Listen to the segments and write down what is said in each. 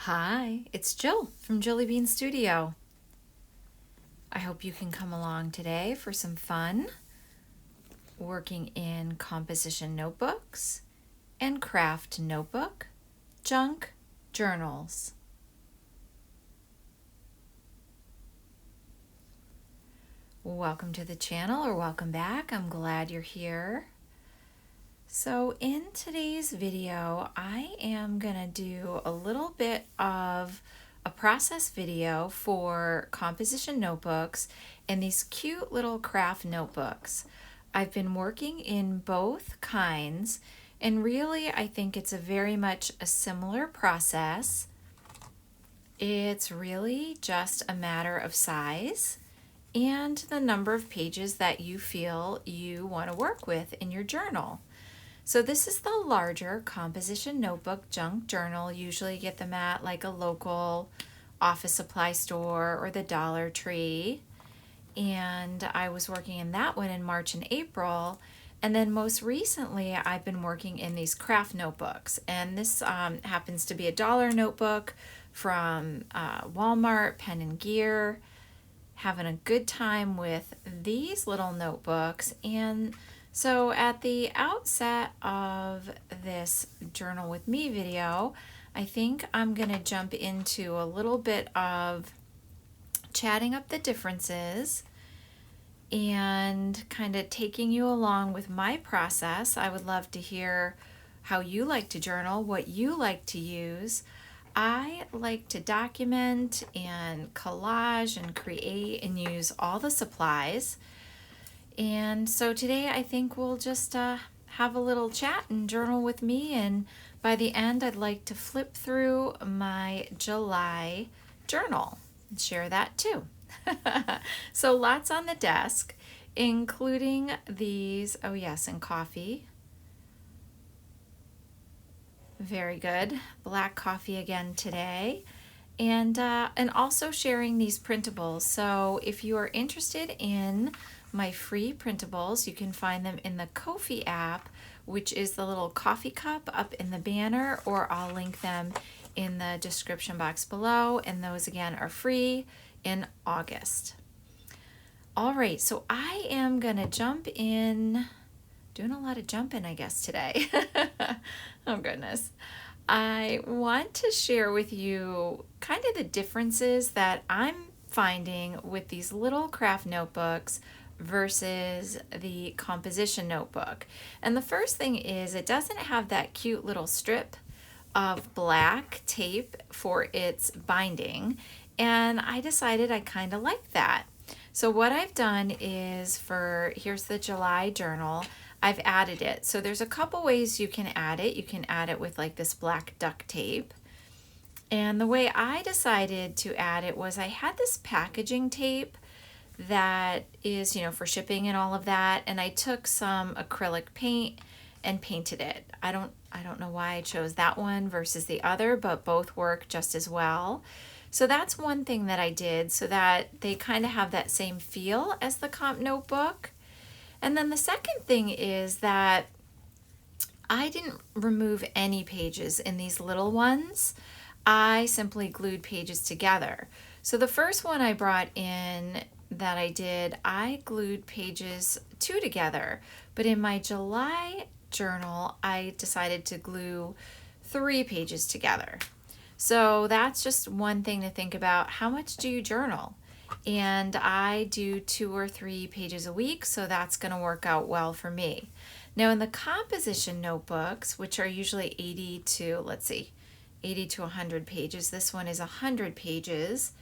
Hi, it's Jill from Jilly Bean Studio. I hope you can come along today for some fun working in composition notebooks and Kraft Notebook junk journals. Welcome to the channel, or welcome back. I'm glad you're here. So in today's video, I am gonna do a little bit of a process video for composition notebooks and these cute little craft notebooks. I've been working in both kinds, and really I think it's very much a similar process. It's really just a matter of size and the number of pages that you feel you want to work with in your journal. So this is the larger composition notebook junk journal. Usually you get them at like a local office supply store or the Dollar Tree. And I was working in that one in March and April. And then most recently I've been working in these craft notebooks. And this happens to be a dollar notebook from Walmart, Pen and Gear. Having a good time with these little notebooks. And so at the outset of this Journal With Me video, I think I'm going to jump into a little bit of chatting up the differences and kind of taking you along with my process. I would love to hear how you like to journal, what you like to use. I like to document and collage and create and use all the supplies. And so today I think we'll just have a little chat and journal with me, and by the end I'd like to flip through my July journal and share that too. So lots on the desk, including these, oh yes, and coffee. Very good. Black coffee again today. And also sharing these printables. So if you are interested in my free printables, you can find them in the Ko-fi app, which is the little coffee cup up in the banner, or I'll link them in the description box below. And those again are free in August. All right, so I am gonna jump in, doing a lot of jumping, I guess, today. Oh goodness. I want to share with you kind of the differences that I'm finding with these little craft notebooks versus the composition notebook. And the first thing is it doesn't have that cute little strip of black tape for its binding, and I decided I kind of like that. So what I've done is, here's the July journal, I've added it. So there's a couple ways you can add it. You can add it with like this black duct tape. And the way I decided to add it was I had this packaging tape that is, for shipping and all of that. And I took some acrylic paint and painted it. I don't know why I chose that one versus the other, but both work just as well. So that's one thing that I did so that they kind of have that same feel as the comp notebook. And then the second thing is that I didn't remove any pages in these little ones. I simply glued pages together. So the first one I brought in that I glued pages 2 together. But in my July journal, I decided to glue 3 pages together. So that's just one thing to think about. How much do you journal? And I do 2 or 3 pages a week, so that's going to work out well for me. Now in the composition notebooks, which are usually 80 to 100 pages, this one is 100 pages,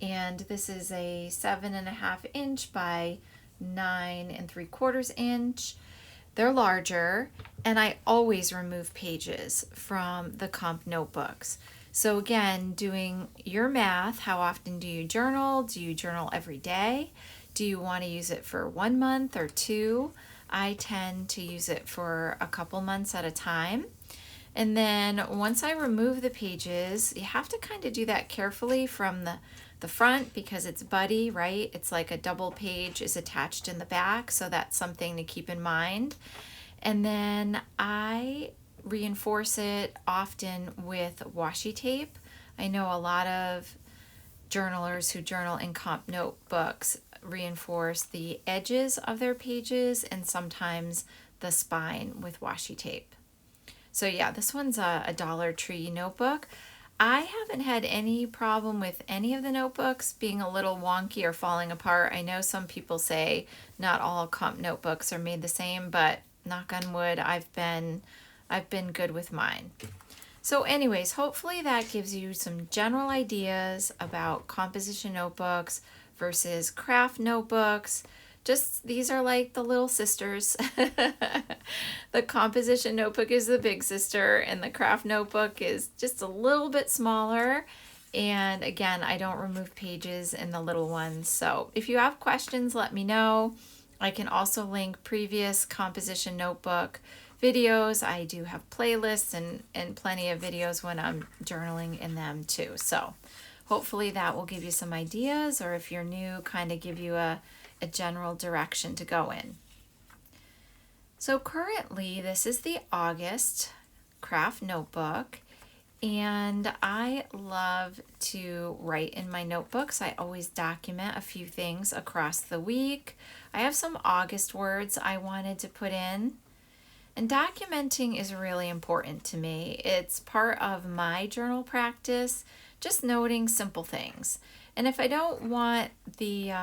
and this is a 7.5 inch by 9 3/4 inch. They're larger, and I always remove pages from the comp notebooks. So again, doing your math, how often do you journal? Do you journal every day? Do you want to use it for 1 month or 2? I tend to use it for a couple months at a time. And then once I remove the pages, you have to kind of do that carefully from the front because it's buddy, right? It's like a double page is attached in the back, so that's something to keep in mind. And then I reinforce it often with washi tape. I know a lot of journalers who journal in comp notebooks reinforce the edges of their pages and sometimes the spine with washi tape. So yeah, this one's a Dollar Tree notebook. I haven't had any problem with any of the notebooks being a little wonky or falling apart. I know some people say not all comp notebooks are made the same, but knock on wood, I've been good with mine. So anyways, hopefully that gives you some general ideas about composition notebooks versus craft notebooks. Just these are like the little sisters. The composition notebook is the big sister and the craft notebook is just a little bit smaller. And again, I don't remove pages in the little ones. So if you have questions, let me know. I can also link previous composition notebook videos. I do have playlists and plenty of videos when I'm journaling in them too. So hopefully that will give you some ideas, or if you're new, kind of give you a general direction to go in. So currently this is the August craft notebook, and I love to write in my notebooks. I always document a few things across the week. I have some August words I wanted to put in. And documenting is really important to me. It's part of my journal practice, just noting simple things. And if I don't want the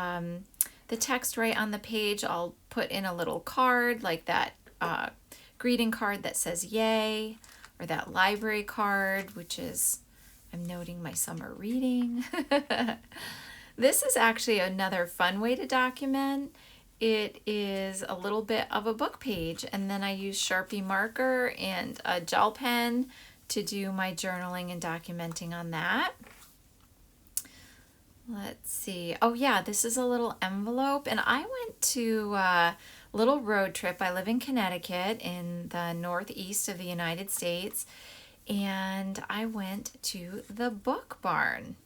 text right on the page, I'll put in a little card like that greeting card that says yay, or that library card, which is, I'm noting my summer reading. This is actually another fun way to document. It is a little bit of a book page, and then I use Sharpie marker and a gel pen to do my journaling and documenting on that. Let's see. Oh yeah, this is a little envelope, and I went to a little road trip. I live in Connecticut in the northeast of the United States, and I went to the Book Barn.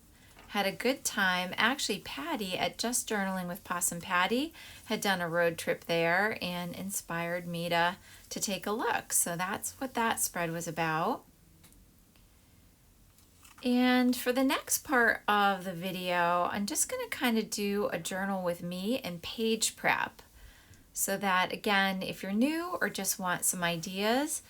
Had a good time. Actually, Patty at Just Journaling with Possum Patty had done a road trip there and inspired me to take a look. So that's what that spread was about. And for the next part of the video, I'm just going to kind of do a journal with me and page prep. So that, again, if you're new or just want some ideas,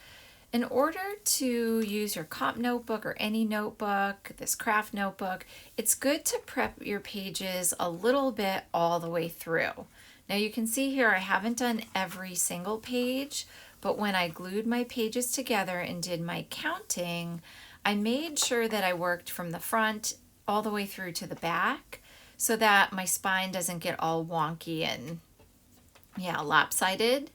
in order to use your comp notebook or any notebook, this craft notebook, it's good to prep your pages a little bit all the way through. Now you can see here I haven't done every single page, but when I glued my pages together and did my counting, I made sure that I worked from the front all the way through to the back so that my spine doesn't get all wonky and lopsided.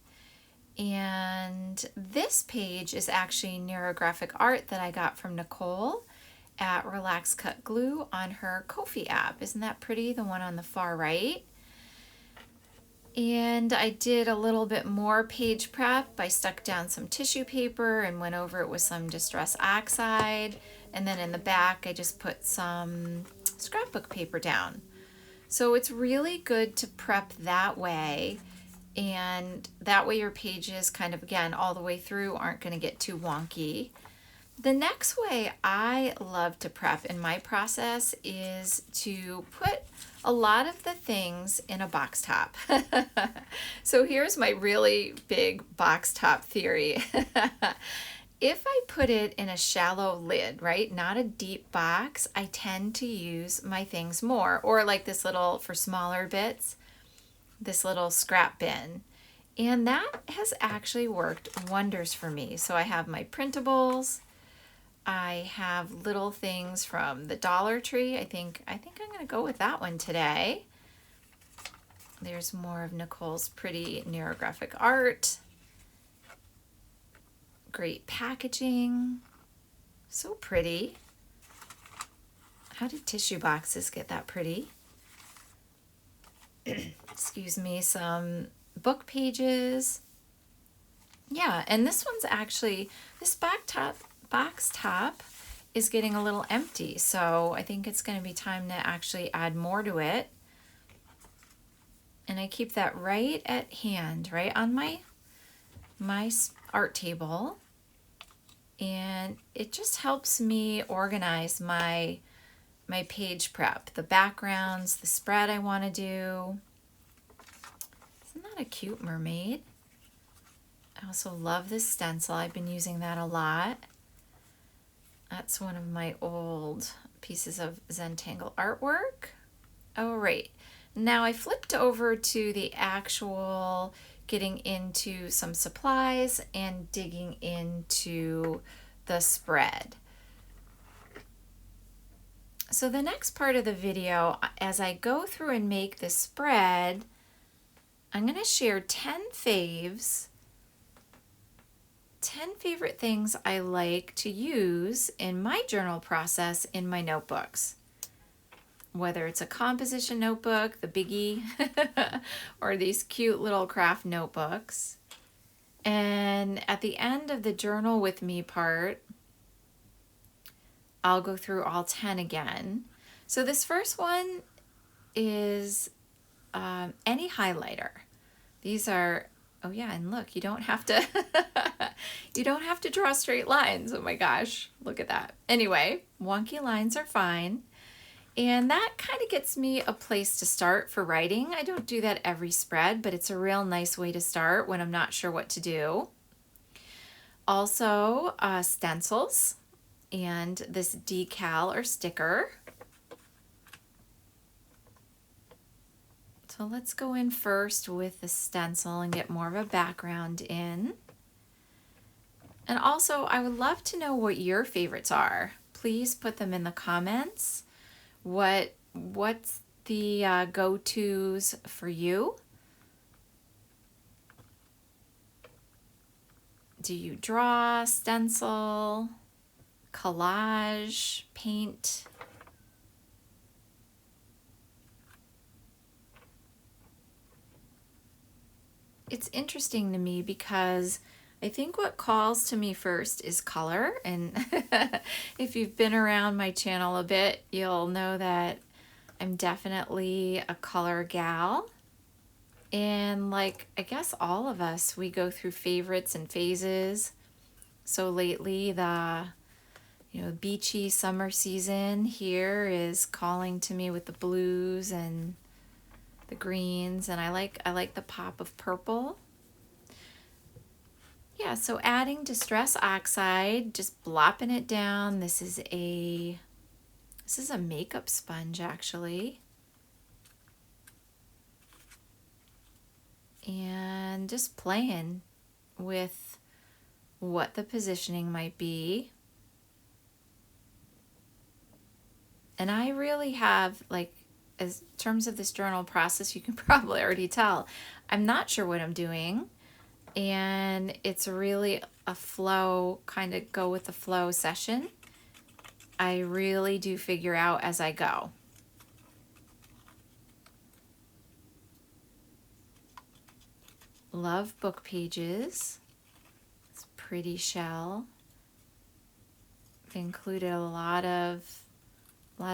And this page is actually Neurographic Art that I got from Nicole at Relax Cut Glue on her Ko-fi app. Isn't that pretty? The one on the far right. And I did a little bit more page prep. I stuck down some tissue paper and went over it with some Distress Oxide. And then in the back, I just put some scrapbook paper down. So it's really good to prep that way. And that way your pages kind of, again, all the way through aren't going to get too wonky. The next way I love to prep in my process is to put a lot of the things in a box top. So here's my really big box top theory. If I put it in a shallow lid, right, not a deep box, I tend to use my things more. Or like this little, for smaller bits, this little scrap bin, and that has actually worked wonders for me. So I have my printables, I have little things from the Dollar Tree. I think I'm going to go with that one today. There's more of Nicole's pretty Neurographic Art. Great packaging, so pretty. How did tissue boxes get that pretty? Excuse me, some book pages. Yeah, and this one's actually, this box top is getting a little empty, so I think it's going to be time to actually add more to it. And I keep that right at hand, right on my art table. And it just helps me organize my page prep, the backgrounds, the spread I want to do. Isn't that a cute mermaid? I also love this stencil. I've been using that a lot. That's one of my old pieces of Zentangle artwork. Oh, right. Now I flipped over to the actual getting into some supplies and digging into the spread. So the next part of the video, as I go through and make this spread, I'm going to share 10 faves, 10 favorite things I like to use in my journal process in my notebooks. Whether it's a composition notebook, the biggie, or these cute little craft notebooks. And at the end of the journal with me part, I'll go through all 10 again. So this first one is any highlighter. These are, oh yeah, and look, you don't have to, you don't have to draw straight lines. Oh my gosh, look at that. Anyway, wonky lines are fine. And that kind of gets me a place to start for writing. I don't do that every spread, but it's a real nice way to start when I'm not sure what to do. Also, stencils and this decal or sticker. So let's go in first with the stencil and get more of a background in. And also, I would love to know what your favorites are. Please put them in the comments. What's the go-tos for you? Do you draw, stencil, collage, paint? It's interesting to me because I think what calls to me first is color, and if you've been around my channel a bit, you'll know that I'm definitely a color gal. And like, I guess all of us, we go through favorites and phases. So lately the, beachy summer season here is calling to me with the blues and the greens, and I like the pop of purple. Yeah, so adding Distress Oxide, just blopping it down. This is a makeup sponge actually. And just playing with what the positioning might be. And I really have, like, as terms of this journal process, you can probably already tell, I'm not sure what I'm doing. And it's really a flow, kind of go with the flow session. I really do figure out as I go. Love book pages. It's a pretty shell. I've included a lot of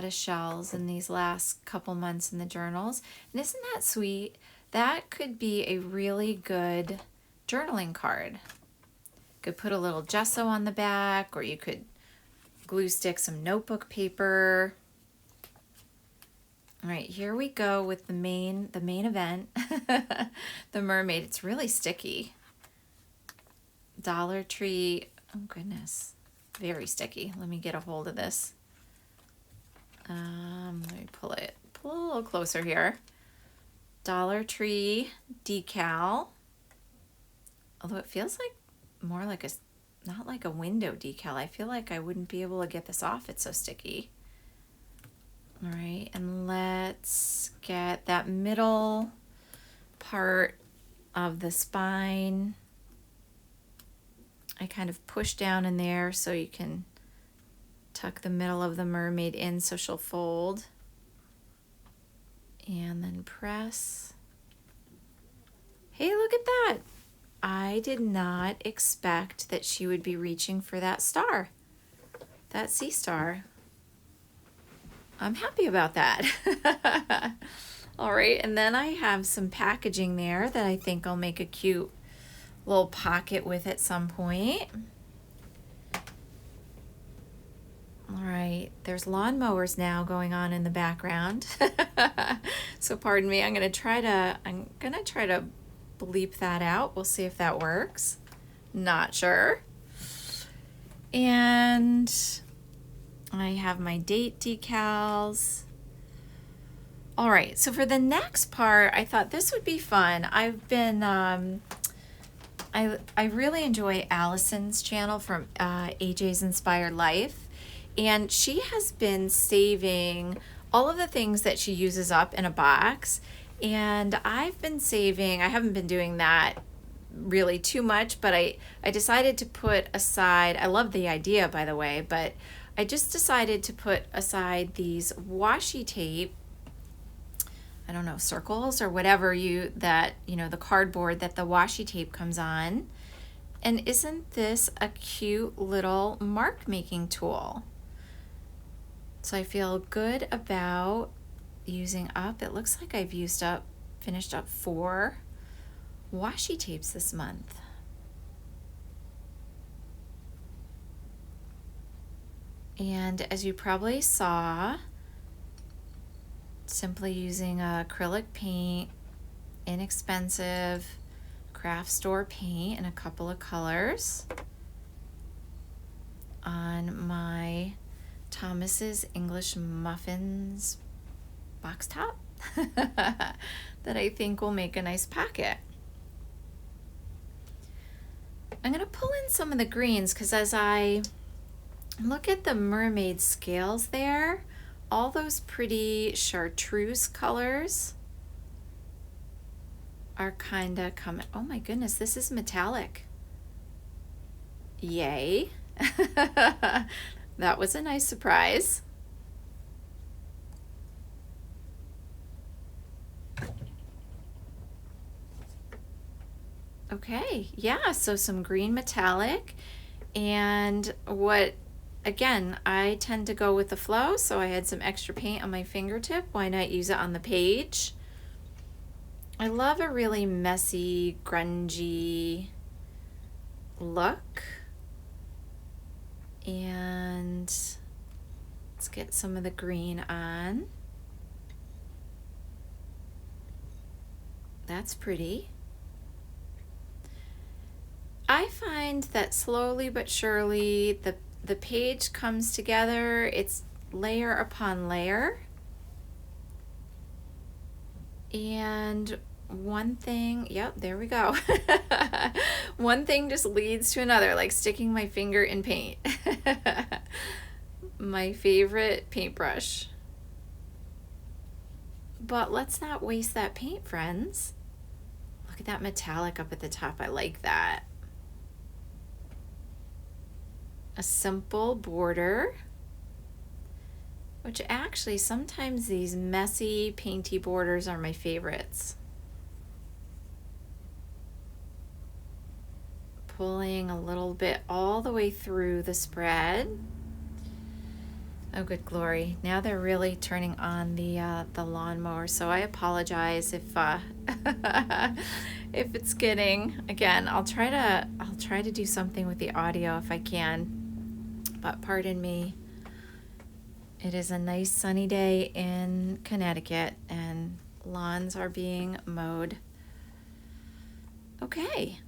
shells in these last couple months in the journals. And isn't that sweet? That could be a really good journaling card. Could put a little gesso on the back, or you could glue stick some notebook paper. All right, here we go with the main event, the mermaid. It's really sticky. Dollar Tree, oh goodness, very sticky. Let me get a hold of this. Let me pull a little closer here. Dollar Tree decal. Although it feels like more like not like a window decal. I feel like I wouldn't be able to get this off. It's so sticky. All right, and let's get that middle part of the spine. I kind of push down in there so you can tuck the middle of the mermaid in so she'll fold. And then press. Hey, look at that. I did not expect that she would be reaching for that star, that sea star. I'm happy about that. All right, and then I have some packaging there that I think I'll make a cute little pocket with at some point. All right, there's lawnmowers now going on in the background. So pardon me, I'm gonna try to bleep that out. We'll see if that works. Not sure. And I have my date decals. All right, so for the next part, I thought this would be fun. I've been, I really enjoy Allison's channel from AJ's Inspired Life. And she has been saving all of the things that she uses up in a box. And I've been saving, I haven't been doing that really too much, but I decided to put aside, I love the idea by the way, but I just decided to put aside these washi tape, I don't know, circles or whatever the cardboard that the washi tape comes on. And isn't this a cute little mark making tool? So I feel good about using up, it looks like I've finished up 4 washi tapes this month. And as you probably saw, simply using acrylic paint, inexpensive craft store paint in a couple of colors on my Thomas's English Muffins box top that I think will make a nice packet. I'm going to pull in some of the greens because as I look at the mermaid scales there, all those pretty chartreuse colors are kind of coming. Oh my goodness, this is metallic. Yay. That was a nice surprise. Okay, yeah, so some green metallic, and again, I tend to go with the flow, so I had some extra paint on my fingertip. Why not use it on the page? I love a really messy, grungy look. And let's get some of the green on. That's pretty. I find that slowly but surely the page comes together. It's layer upon layer. And one thing, yep, there we go. One thing just leads to another, like sticking my finger in paint. My favorite paintbrush. But let's not waste that paint, friends. Look at that metallic up at the top. I like that. A simple border, which actually sometimes these messy painty borders are my favorites. Pulling a little bit all the way through the spread. Oh, good glory. Now they're really turning on the lawnmower, so I apologize if if it's getting, again, I'll try to do something with the audio if I can. But pardon me. It is a nice sunny day in Connecticut and lawns are being mowed. Okay,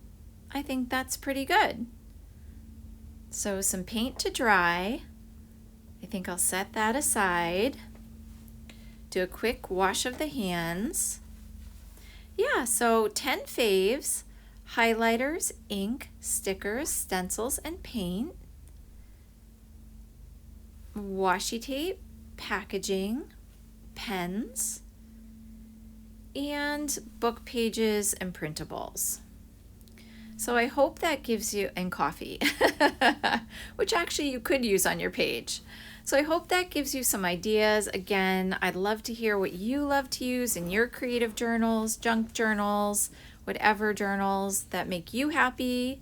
I think that's pretty good. So some paint to dry. I think I'll set that aside. Do a quick wash of the hands. Yeah, so 10 faves, highlighters, ink, stickers, stencils, and paint. Washi tape, packaging, pens, and book pages and printables. So I hope that gives you, and coffee, which actually you could use on your page. So I hope that gives you some ideas. Again, I'd love to hear what you love to use in your creative journals, junk journals, whatever journals that make you happy.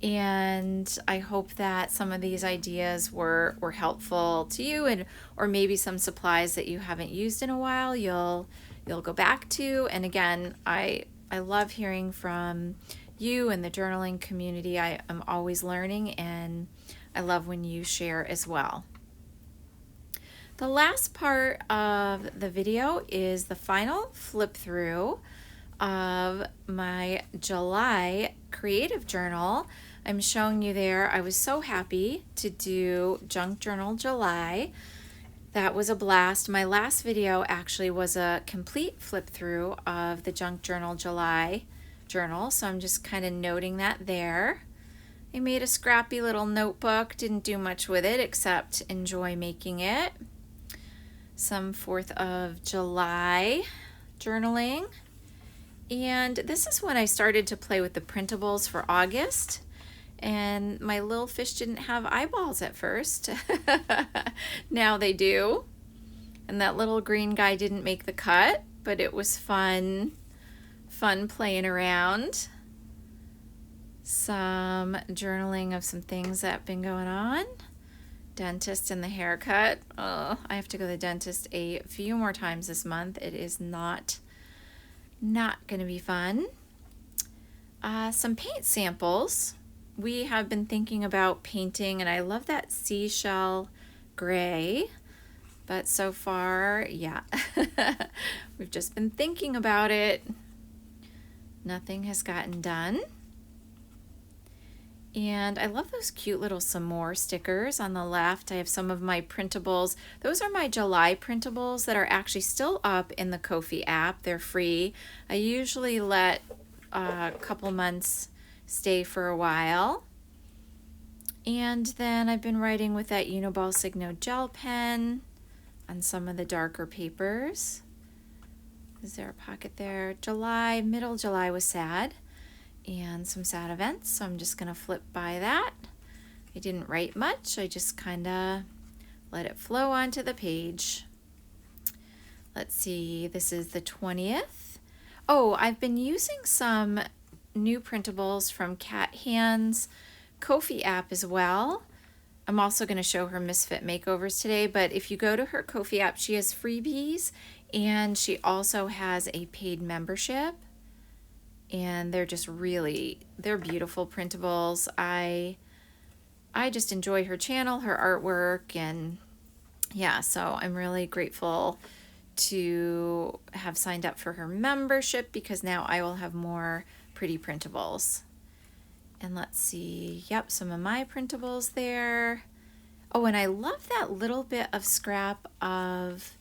And I hope that some of these ideas were helpful to you, and or maybe some supplies that you haven't used in a while you'll go back to. And again, I love hearing from you and the journaling community. I am always learning, and I love when you share as well. The last part of the video is the final flip through of my July creative journal. I'm showing you there. I was so happy to do Junk Journal July. That was a blast. My last video actually was a complete flip through of the Junk Journal July journal, so I'm just kind of noting that there. I made a scrappy little notebook, didn't do much with it except enjoy making it. Some 4th of July journaling. And this is when I started to play with the printables for August. And my little fish didn't have eyeballs at first. Now they do. And that little green guy didn't make the cut, but it was fun playing around. Some journaling of some things that have been going on. Dentist and the haircut. Oh, I have to go to the dentist a few more times this month. It is not going to be fun. Some paint samples. We have been thinking about painting, and I love that seashell gray. But so far, yeah, we've just been thinking about it. Nothing has gotten done. And I love those cute little some more stickers. On the left, I have some of my printables. Those are my July printables that are actually still up in the Ko-fi app. They're free. I usually let a couple months stay for a while. And then I've been writing with that Uniball Signo gel pen on some of the darker papers. Is there a pocket there? July, middle July was sad. And some sad events, so I'm just gonna flip by that. I didn't write much, I just kinda let it flow onto the page. Let's see, this is the 20th. Oh, I've been using some new printables from Cat Hands Ko-fi app as well. I'm also gonna show her Misfit makeovers today, but if you go to her Ko-fi app, she has freebies and she also has a paid membership. And they're just they're beautiful printables. I just enjoy her channel, her artwork, and yeah, so I'm really grateful to have signed up for her membership because now I will have more pretty printables. And let's see, yep, some of my printables there. Oh, and I love that little bit of scrap of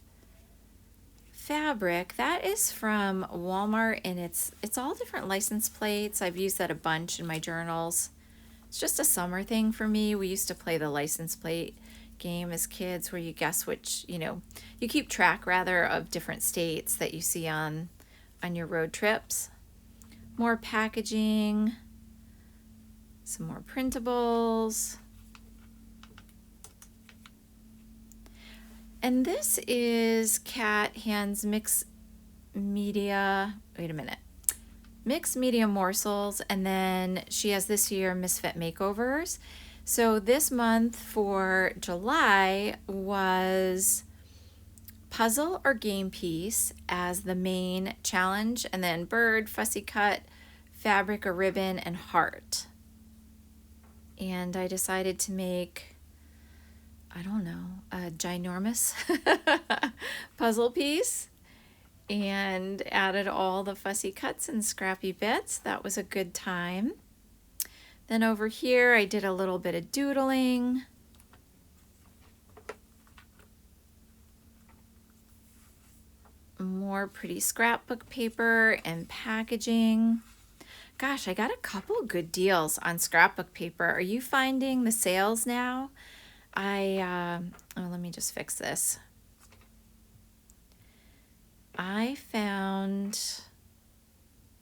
fabric. That is from Walmart, and it's all different license plates. I've used that a bunch in my journals. It's just a summer thing for me. We used to play the license plate game as kids where you guess which, you keep track rather of different states that you see on your road trips. More packaging, some more printables. And this is Cat Hands Mixed Media, Mixed Media Morsels, and then she has this year Misfit Makeovers. So this month for July was puzzle or game piece as the main challenge, and then bird, fussy cut, fabric or ribbon, and heart. And I decided to make, I don't know, a ginormous puzzle piece and added all the fussy cuts and scrappy bits. That was a good time. Then over here I did a little bit of doodling. More pretty scrapbook paper and packaging. Gosh, I got a couple good deals on scrapbook paper. Are you finding the sales now? Let me just fix this. I found,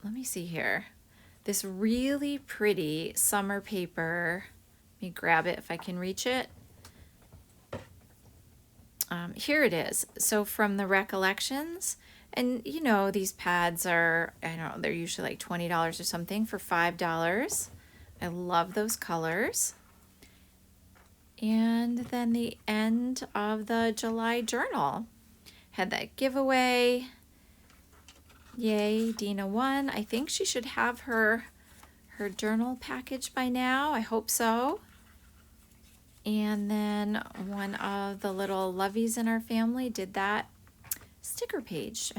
let me see here, this really pretty summer paper. Let me grab it if I can reach it. Here it is. So from the Recollections, and these pads are, I don't know, they're usually like $20 or something for $5. I love those colors. And then the end of the July journal had that giveaway. Yay, Dina won. I think she should have her journal package by now. I hope so. And then one of the little lovies in our family did that sticker page.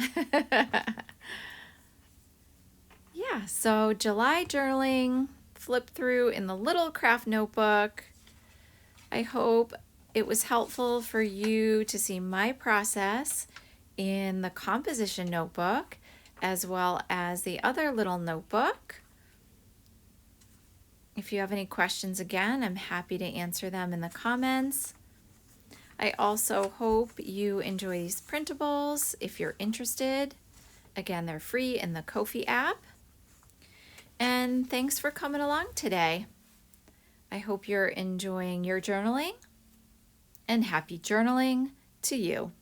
Yeah, so July journaling, flip through in the little craft notebook. I hope it was helpful for you to see my process in the composition notebook as well as the other little notebook. If you have any questions, again, I'm happy to answer them in the comments. I also hope you enjoy these printables if you're interested. Again, they're free in the Ko-fi app. And thanks for coming along today. I hope you're enjoying your journaling, and happy journaling to you.